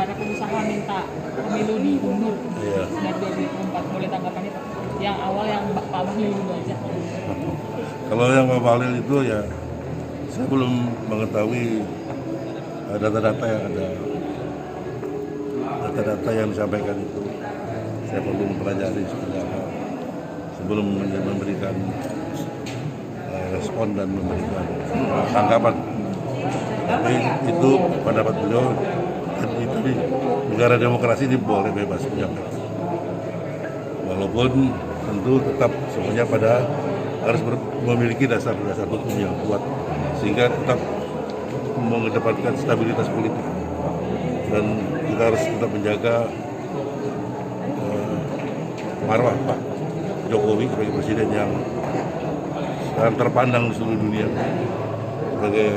para pengusaha minta pemilu diundur dari 2024. Boleh tanggapan itu? Yang awal yang Pak Bahlil dulu aja. Kalau yang Pak Bahlil itu ya saya belum mengetahui data-data yang ada, data-data yang disampaikan itu. Saya perlu mempelajari seperti apa sebelum memberikan respon dan memberikan tanggapan. Tapi itu pendapat beliau, dan itu di negara demokrasi ini boleh bebas menyampaikan. Walaupun tentu tetap semuanya harus memiliki dasar-dasar hukum yang kuat sehingga tetap mengedepankan stabilitas politik, dan kita harus tetap menjaga marwah Pak Jokowi sebagai presiden yang sekarang terpandang di seluruh dunia, sebagai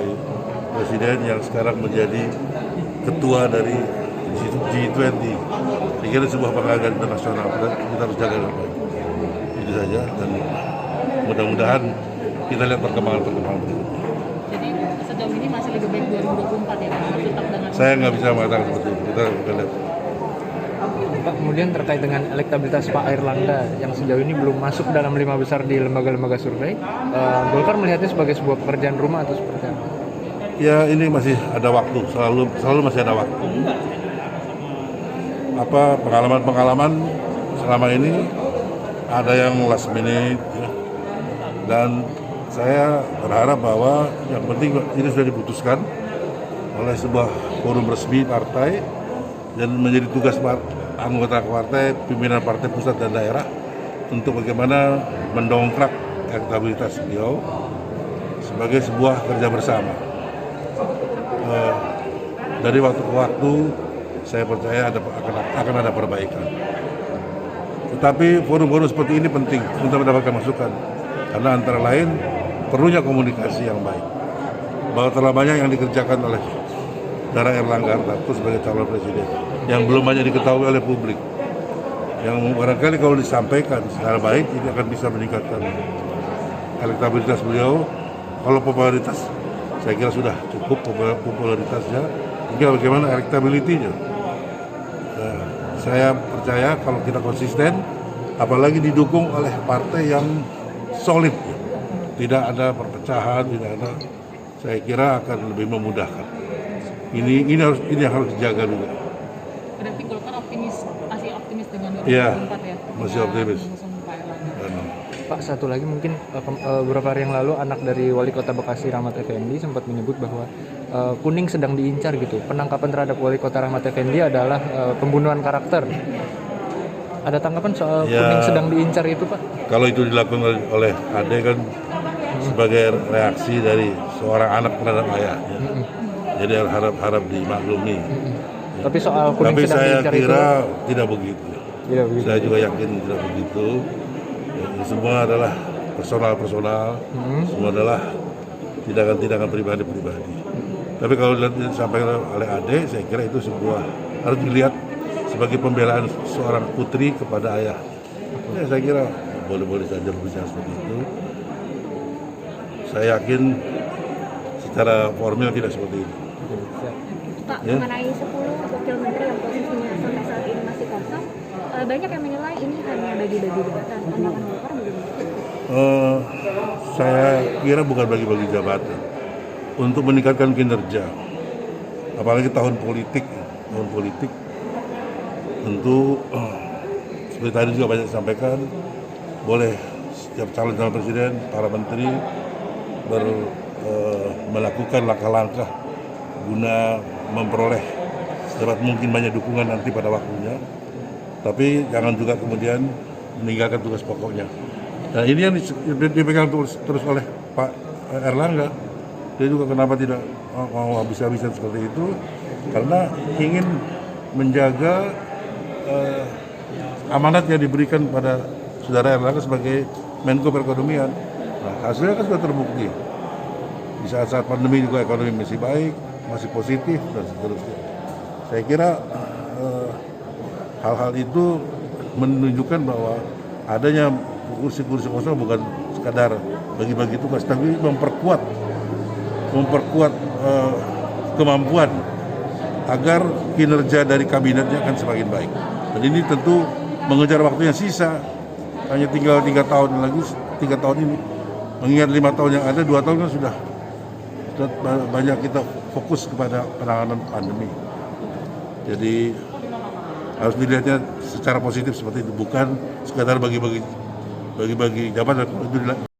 presiden yang sekarang menjadi ketua dari G20. Saya kira sebuah penghargaan internasional, kita harus jaga dengan baik. Itu saja, dan mudah-mudahan kita lihat perkembangan berikutnya. Jadi sejauh ini masih lebih baik 2024 ya, tetap dengan. Saya nggak bisa mengatakan seperti itu. Kita lihat. Pak, kemudian terkait dengan elektabilitas Pak Airlangga yang sejauh ini belum masuk dalam 5 besar di lembaga-lembaga survei, Golkar melihatnya sebagai sebuah pekerjaan rumah atau seperti apa? Ya ini masih ada waktu, selalu masih ada waktu. Pengalaman selama ini ada yang last minute, ya. Dan saya berharap bahwa yang penting ini sudah diputuskan oleh sebuah forum resmi partai dan menjadi tugas anggota partai, pimpinan partai pusat dan daerah untuk bagaimana mendongkrak elektabilitas beliau sebagai sebuah kerja bersama. Dari waktu ke waktu saya percaya akan ada perbaikan. Tetapi forum-forum seperti ini penting untuk mendapatkan masukan, karena antara lain perlunya komunikasi yang baik. Bahwa terlalu banyak yang dikerjakan oleh Saudara Airlangga Hartarto sebagai calon presiden yang belum banyak diketahui oleh publik, yang barangkali kalau disampaikan secara baik ini akan bisa meningkatkan elektabilitas beliau. Kalau popularitas saya kira sudah cukup popularitasnya, tinggal bagaimana elektabilitasnya. Saya percaya kalau kita konsisten, apalagi didukung oleh partai yang solid, tidak ada perpecahan, tidak ada, saya kira akan lebih memudahkan. Ini yang harus dijaga juga. Berarti Golkar masih optimis dengan 2024 ya? Masih optimis. Pak, satu lagi mungkin beberapa hari yang lalu anak dari Wali Kota Bekasi Rahmat Effendi sempat menyebut bahwa Kuning sedang diincar gitu. Penangkapan terhadap Wali Kota Rahmat Effendi adalah pembunuhan karakter. Ada tanggapan soal Kuning sedang diincar itu, Pak? Kalau itu dilakukan oleh Ade kan sebagai reaksi dari seorang anak terhadap ayahnya. Jadi harap dimaklumi. Tapi soal Kuning sedang diincar itu, saya kira tidak begitu. Saya juga yakin tidak begitu. Semua adalah personal, semua adalah tindakan pribadi. Tapi kalau disampaikan oleh Ade, saya kira itu harus dilihat sebagai pembelaan seorang putri kepada ayah. Ya, saya kira boleh-boleh saja berbicara seperti itu. Saya yakin secara formal tidak seperti itu. Pak, mengenai 10 wakil menteri yang posisinya sampai saat ini masih kosong, banyak yang menilai ini hanya bagi-bagi jabatan. Pandangan Golkar bagaimana? Saya kira bukan bagi-bagi jabatan, untuk meningkatkan kinerja, apalagi tahun politik tentu seperti tadi juga banyak disampaikan, boleh setiap calon presiden, para menteri melakukan langkah-langkah guna memperoleh sedapat mungkin banyak dukungan nanti pada waktunya, tapi jangan juga kemudian meninggalkan tugas pokoknya. Nah ini yang dipegang terus oleh Pak Airlangga. Dia juga kenapa tidak mau habis-habisan seperti itu, karena ingin menjaga amanat yang diberikan pada Saudara Airlangga sebagai Menko Perekonomian. Nah, hasilnya kan sudah terbukti. Di saat-saat pandemi juga ekonomi masih baik, masih positif dan seterusnya. Saya kira hal-hal itu menunjukkan bahwa adanya kursi-kursi kosong bukan sekadar bagi-bagi tugas, tapi memperkuat kemampuan agar kinerja dari kabinetnya akan semakin baik. Dan ini tentu mengejar waktu yang sisa, hanya tinggal 3 tahun lagi, 3 tahun ini. Mengingat 5 tahun yang ada, 2 tahun kan sudah banyak kita fokus kepada penanganan pandemi. Jadi harus dilihatnya secara positif seperti itu, bukan sekadar bagi-bagi jabatan.